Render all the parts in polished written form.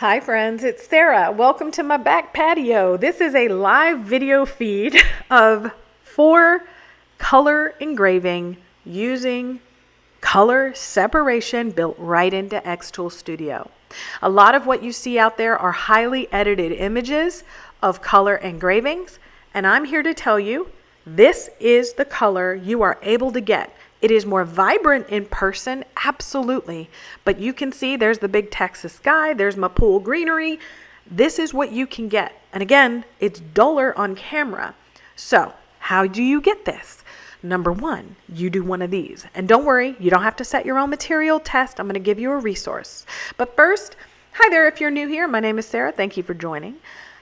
Hi friends, it's Sarah. Welcome to my back patio. This is a live video feed of 4 color engraving using color separation built right into xTool Studio. A lot of what you see out there are highly edited images of color engravings, and I'm here to tell you this is the color you are able to get. It is more vibrant in person, absolutely. But you can see there's the big Texas sky, there's my pool greenery. This is what you can get. And again, it's duller on camera. So how do you get this? Number 1, you do one of these. And don't worry, you don't have to set your own material test. I'm going to give you a resource. But first, hi there if you're new here. My name is Sarah. Thank you for joining.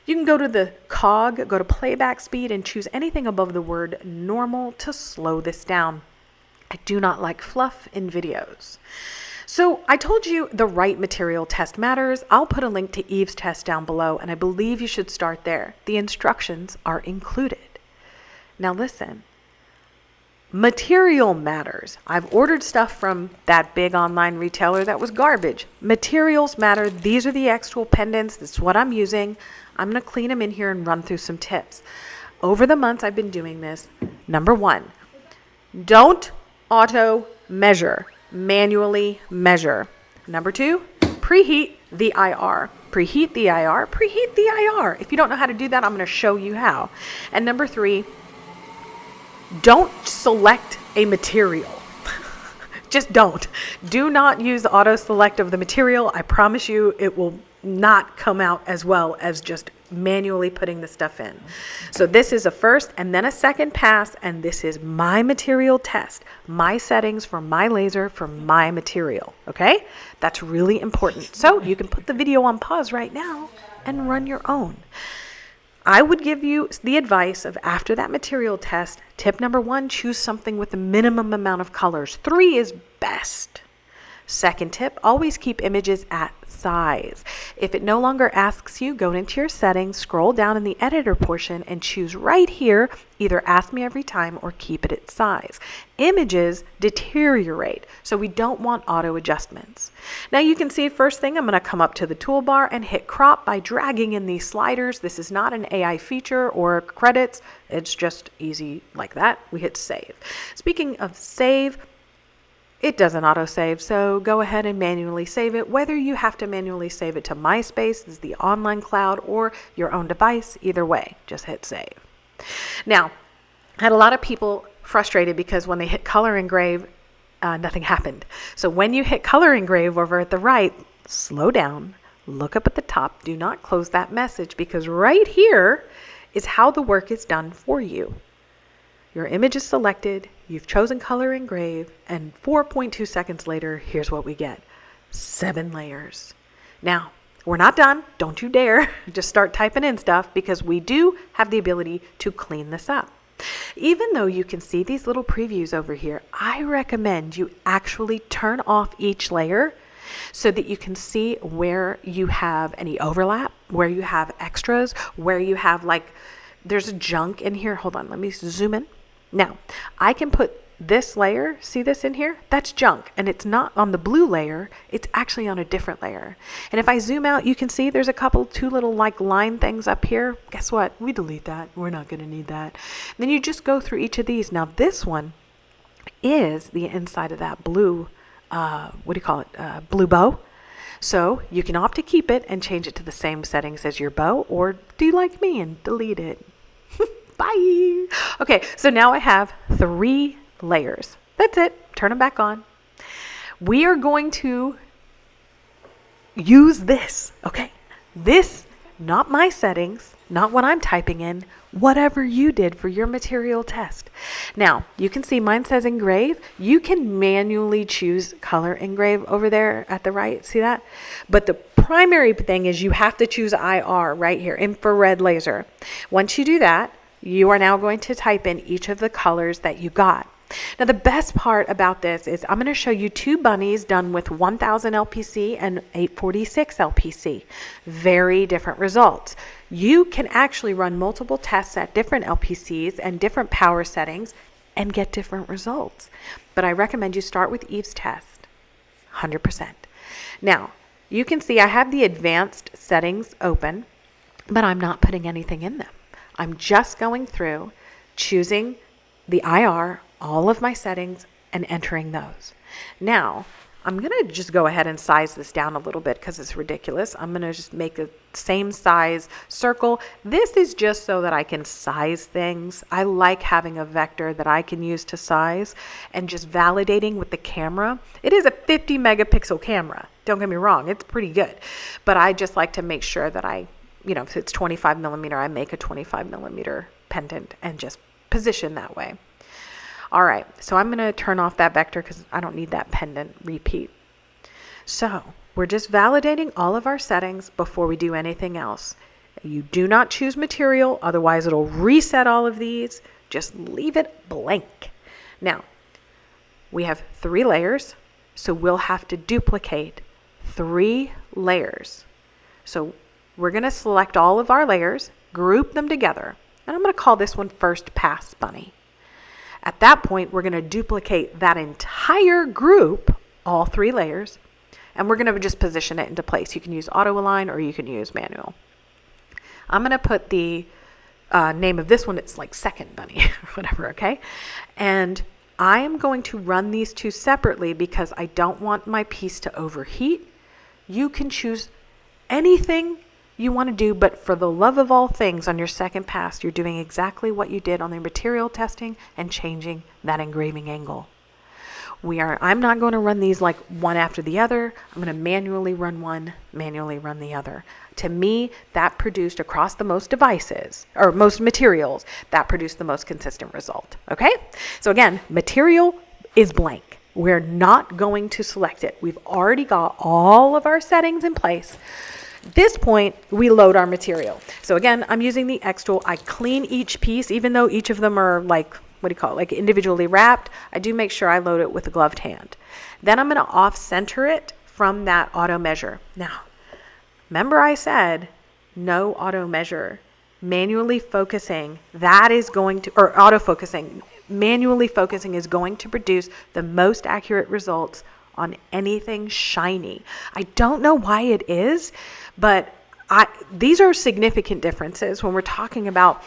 You can go to the cog, go to playback speed, and choose anything above the word normal to slow this down. I do not like fluff in videos. So I told you the right material test matters. I'll put a link to Eve's test down below, and I believe you should start there. The instructions are included. Now listen, material matters. I've ordered stuff from that big online retailer that was garbage. Materials matter. These are the xTool pendants. This is what I'm using. I'm going to clean them in here and run through some tips. Over the months I've been doing this. Number 1, don't auto measure, manually measure. Number 2, preheat the IR. Preheat the IR, preheat the IR. If you don't know how to do that, I'm going to show you how. And number 3, don't select a material. Just don't. Do not use the auto select of the material. I promise you it will not come out as well as just manually putting the stuff in. So this is a first and then a second pass, and this is my material test, my settings for my laser for my material. Okay, that's really important. So you can put the video on pause right now and run your own. I would give you the advice of, after that material test, tip number 1, choose something with the minimum amount of colors. 3 is best. Second tip, always keep images at size. If it no longer asks you, go into your settings, scroll down in the editor portion and choose right here, either ask me every time or keep it at size. Images deteriorate, so we don't want auto adjustments. Now you can see, first thing, I'm going to come up to the toolbar and hit crop by dragging in these sliders. This is not an AI feature or credits. It's just easy like that. We hit save. Speaking of save, it doesn't auto-save, so go ahead and manually save it. Whether you have to manually save it to MySpace, is the online cloud, or your own device, either way, just hit save. Now, I had a lot of people frustrated because when they hit color engrave, nothing happened. So when you hit color engrave over at the right, slow down, look up at the top, do not close that message, because right here is how the work is done for you. Your image is selected, you've chosen color engrave, and 4.2 seconds later, here's what we get. 7 layers. Now, we're not done. Don't you dare just start typing in stuff, because we do have the ability to clean this up. Even though you can see these little previews over here, I recommend you actually turn off each layer so that you can see where you have any overlap, where you have extras, where you have there's junk in here. Hold on, let me zoom in. Now, I can put this layer, see this in here? That's junk, and it's not on the blue layer, it's actually on a different layer. And if I zoom out, you can see there's two little line things up here. Guess what? We delete that. We're not going to need that. Then you just go through each of these. Now, this one is the inside of that blue, blue bow. So you can opt to keep it and change it to the same settings as your bow, or do like me and delete it. Bye. Okay, so now I have 3 layers. That's it. Turn them back on. We are going to use this, okay? This, not my settings, not what I'm typing in, whatever you did for your material test. Now, you can see mine says engrave. You can manually choose color engrave over there at the right. See that? But the primary thing is you have to choose IR right here, infrared laser. Once you do that, you are now going to type in each of the colors that you got. Now, the best part about this is I'm going to show you 2 bunnies done with 1000 LPC and 846 LPC. Very different results. You can actually run multiple tests at different LPCs and different power settings and get different results. But I recommend you start with Eve's test, 100%. Now, you can see I have the advanced settings open, but I'm not putting anything in them. I'm just going through, choosing the IR, all of my settings, and entering those. Now, I'm going to just go ahead and size this down a little bit because it's ridiculous. I'm going to just make the same size circle. This is just so that I can size things. I like having a vector that I can use to size and just validating with the camera. It is a 50 megapixel camera. Don't get me wrong. It's pretty good. But I just like to make sure that if it's 25 millimeter, I make a 25 millimeter pendant and just position that way. All right, so I'm going to turn off that vector because I don't need that pendant repeat. So we're just validating all of our settings before we do anything else. You do not choose material, otherwise it'll reset all of these. Just leave it blank. Now, we have 3 layers, so we'll have to duplicate 3 layers. So we're going to select all of our layers, group them together, and I'm going to call this one First Pass Bunny. At that point, we're going to duplicate that entire group, all 3 layers, and we're going to just position it into place. You can use auto align or you can use manual. I'm going to put the name of this one, it's like Second Bunny or whatever, okay? And I am going to run these 2 separately because I don't want my piece to overheat. You can choose anything you want to do, but for the love of all things, on your second pass, you're doing exactly what you did on the material testing and changing that engraving angle. I'm not going to run these like one after the other. I'm going to manually run one, manually run the other. To me, that produced across the most devices, or most materials, that produced the most consistent result. Okay? So again, material is blank. We're not going to select it. We've already got all of our settings in place. At this point, we load our material. So again, I'm using the xTool. I clean each piece, even though each of them are like individually wrapped. I do make sure I load it with a gloved hand. Then I'm going to off-center it from that auto measure. Now, remember I said no auto measure. Manually focusing, autofocusing, manually focusing is going to produce the most accurate results on anything shiny. I don't know why it is, but these are significant differences. When we're talking about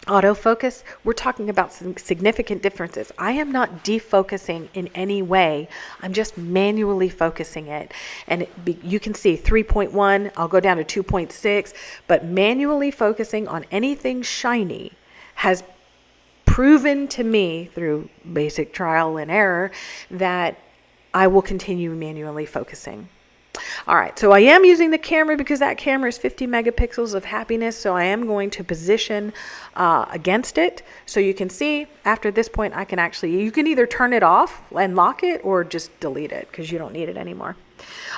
autofocus, we're talking about some significant differences. I am not defocusing in any way. I'm just manually focusing it. And you can see 3.1, I'll go down to 2.6, but manually focusing on anything shiny has proven to me through basic trial and error that I will continue manually focusing. All right, so I am using the camera because that camera is 50 megapixels of happiness, so I am going to position against it. So you can see after this point, you can either turn it off and lock it or just delete it because you don't need it anymore.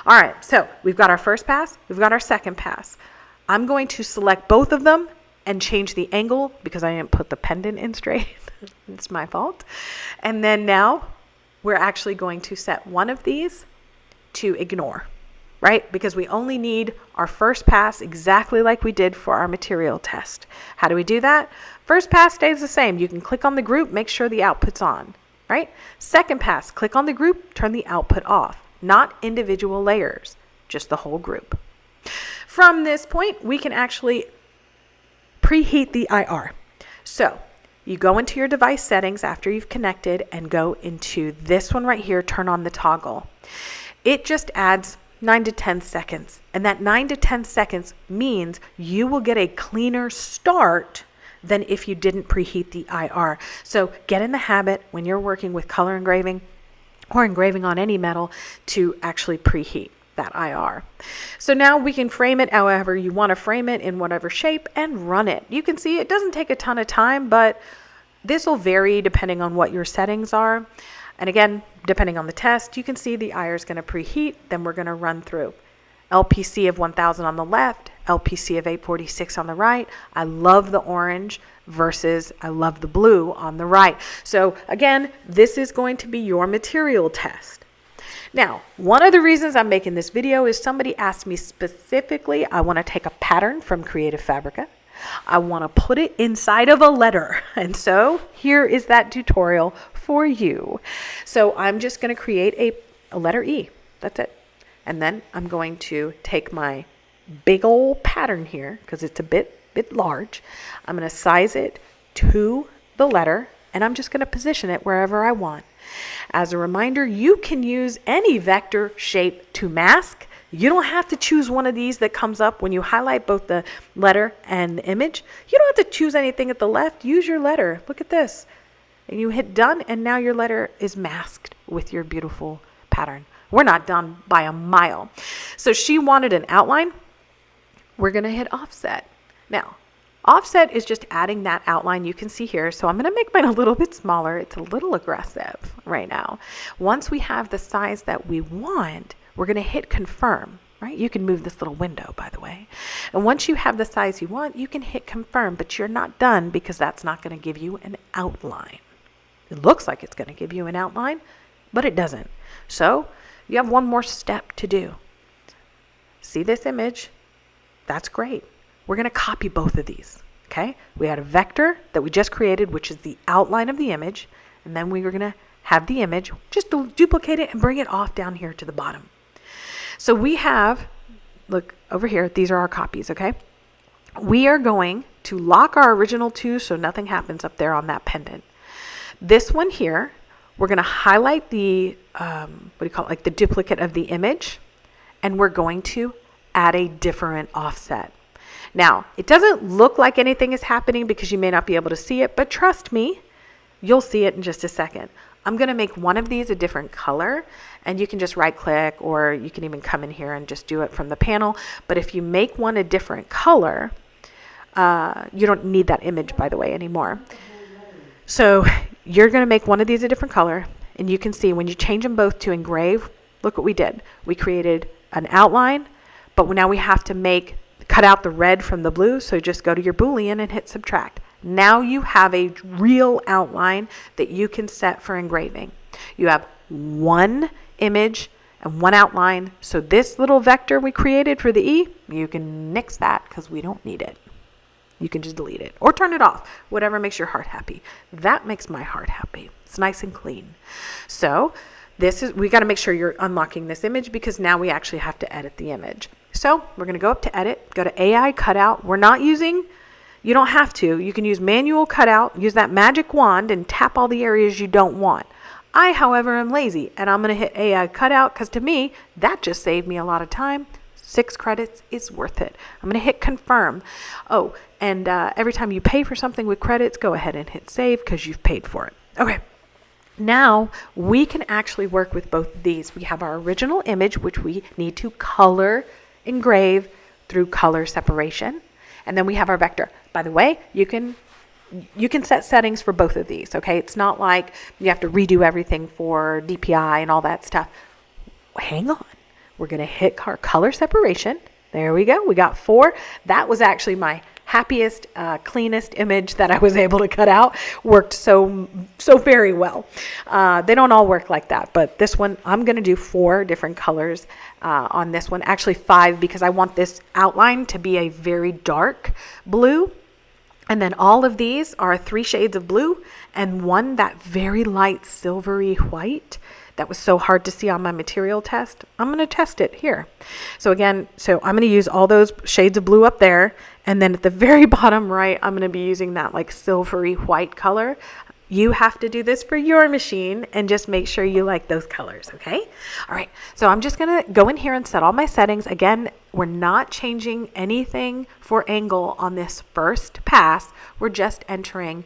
All right, so we've got our first pass, we've got our second pass. I'm going to select both of them and change the angle because I didn't put the pendant in straight. It's my fault. And then now we're actually going to set one of these to ignore, right? Because we only need our first pass exactly like we did for our material test. How do we do that? First pass stays the same. You can click on the group, make sure the output's on, right? Second pass, click on the group, turn the output off. Not individual layers, just the whole group. From this point, we can actually preheat the IR. So you go into your device settings after you've connected and go into this one right here, turn on the toggle. It just adds 9 to 10 seconds. And that 9 to 10 seconds means you will get a cleaner start than if you didn't preheat the IR. So get in the habit when you're working with color engraving or engraving on any metal to actually preheat that IR. So now we can frame it however you want to frame it, in whatever shape, and run it. You can see it doesn't take a ton of time, but this will vary depending on what your settings are. And again, depending on the test, you can see the IR is going to preheat, then we're going to run through. LPC of 1000 on the left, LPC of 846 on the right. I love the orange versus I love the blue on the right. So again, this is going to be your material test. Now, one of the reasons I'm making this video is somebody asked me specifically, I want to take a pattern from Creative Fabrica. I want to put it inside of a letter. And so here is that tutorial for you. So I'm just going to create a letter E. That's it. And then I'm going to take my big old pattern here, because it's a bit large. I'm going to size it to the letter, and I'm just going to position it wherever I want. As a reminder, you can use any vector shape to mask. You don't have to choose one of these that comes up when you highlight both the letter and the image. You don't have to choose anything at the left. Use your letter. Look at this. And you hit done, and now your letter is masked with your beautiful pattern. We're not done by a mile. So she wanted an outline. We're going to hit offset. Now, offset is just adding that outline you can see here. So I'm going to make mine a little bit smaller. It's a little aggressive right now. Once we have the size that we want, we're going to hit confirm, right? You can move this little window, by the way. And once you have the size you want, you can hit confirm, but you're not done, because that's not going to give you an outline. It looks like it's going to give you an outline, but it doesn't. So you have one more step to do. See this image? That's great. We're going to copy both of these, okay? We had a vector that we just created, which is the outline of the image, and then we were going to have the image, just duplicate it and bring it off down here to the bottom. So we have, look over here, these are our copies, okay? We are going to lock our original two so nothing happens up there on that pendant. This one here, we're going to highlight the, like the duplicate of the image, and we're going to add a different offset. Now, it doesn't look like anything is happening because you may not be able to see it, but trust me, you'll see it in just a second. I'm going to make one of these a different color, and you can just right click, or you can even come in here and just do it from the panel. But if you make one a different color, you don't need that image, by the way, anymore. So you're going to make one of these a different color, and you can see when you change them both to engrave, look what we did. We created an outline, but now we have to cut out the red from the blue. So just go to your Boolean and hit subtract. Now you have a real outline that you can set for engraving. You have one image and one outline. So this little vector we created for the E, you can nix that because we don't need it. You can just delete it or turn it off, whatever makes your heart happy. That makes my heart happy. It's nice and clean. So we got to make sure you're unlocking this image, because now we actually have to edit the image. So we're going to go up to edit, go to AI cutout. You don't have to. You can use manual cutout, use that magic wand and tap all the areas you don't want. I, however, am lazy, and I'm going to hit AI cutout because to me, that just saved me a lot of time. 6 credits is worth it. I'm going to hit confirm. Oh, and every time you pay for something with credits, go ahead and hit save because you've paid for it. Okay. Now we can actually work with both of these. We have our original image, which we need to color engrave through color separation. And then we have our vector. By the way, you can set settings for both of these, okay? It's not like you have to redo everything for DPI and all that stuff. Hang on. We're going to hit our color separation. There we go. We got 4. That was actually my happiest, cleanest image that I was able to cut out. Worked so very well. They don't all work like that, but this one, I'm going to do 4 different colors on this one. Actually 5, because I want this outline to be a very dark blue. And then all of these are 3 shades of blue and one that very light silvery white. That was so hard to see on my material test. I'm going to test it here. So I'm going to use all those shades of blue up there. And then at the very bottom right, I'm going to be using that like silvery white color. You have to do this for your machine and just make sure you like those colors, okay? All right, so I'm just going to go in here and set all my settings. Again, we're not changing anything for angle on this first pass. We're just entering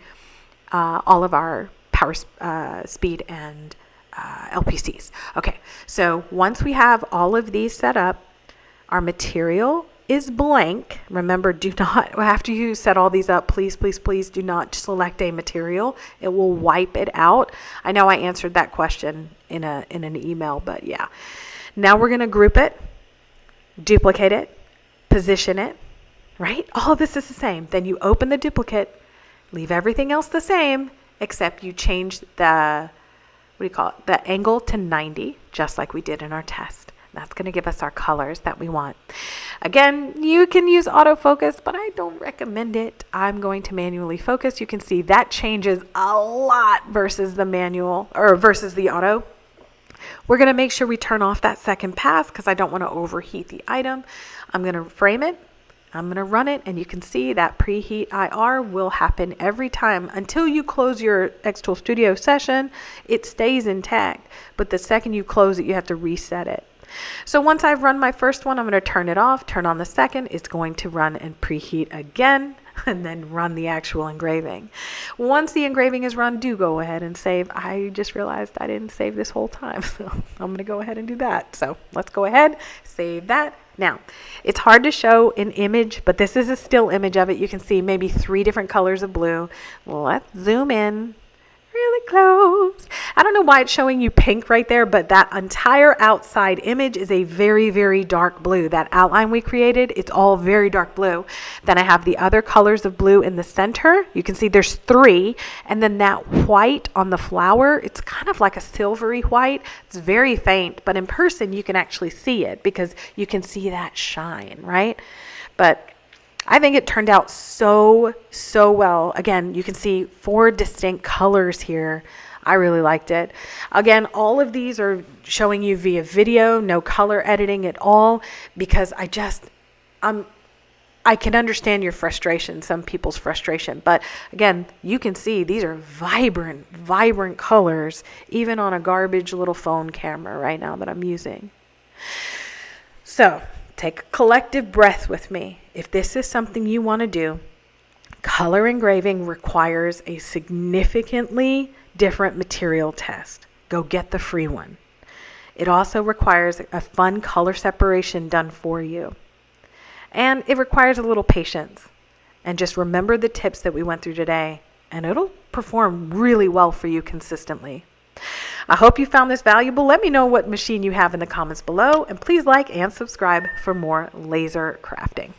all of our power speed and LPCs. Okay, so once we have all of these set up, our material is blank. Remember, do not, after you set all these up, please do not select a material. It will wipe it out. I know I answered that question in an email, but yeah. Now we're going to group it, duplicate it, position it, right? All of this is the same. Then you open the duplicate, leave everything else the same, except you change the the angle to 90, just like we did in our test. That's going to give us our colors that we want. Again, you can use autofocus, but I don't recommend it. I'm going to manually focus. You can see that changes a lot versus the manual or versus the auto. We're going to make sure we turn off that second pass because I don't want to overheat the item. I'm going to frame it. I'm going to run it, and you can see that preheat IR will happen every time until you close your xTool Studio session. It stays intact, but the second you close it, you have to reset it. So once I've run my first one, I'm going to turn it off, turn on the second. It's going to run and preheat again, and then run the actual engraving. Once the engraving is run, do go ahead and save. I just realized I didn't save this whole time, so I'm going to go ahead and do that. So let's go ahead, save that. Now, it's hard to show an image, but this is a still image of it. You can see maybe 3 different colors of blue. Let's zoom in really close. I don't know why it's showing you pink right there, but that entire outside image is a very, very dark blue. That outline we created, it's all very dark blue. Then I have the other colors of blue in the center. You can see there's 3. And then that white on the flower, it's kind of like a silvery white. It's very faint, but in person you can actually see it because you can see that shine, right? But I think it turned out so well. Again, you can see 4 distinct colors here. I really liked it. Again, all of these are showing you via video, no color editing at all, because I can understand your frustration, some people's frustration. But again, you can see these are vibrant colors, even on a garbage little phone camera right now that I'm using. So take a collective breath with me. If this is something you want to do, color engraving requires a significantly different material test. Go get the free one. It also requires a fun color separation done for you. And it requires a little patience. And just remember the tips that we went through today, and it'll perform really well for you consistently. I hope you found this valuable. Let me know what machine you have in the comments below, and please like and subscribe for more laser crafting.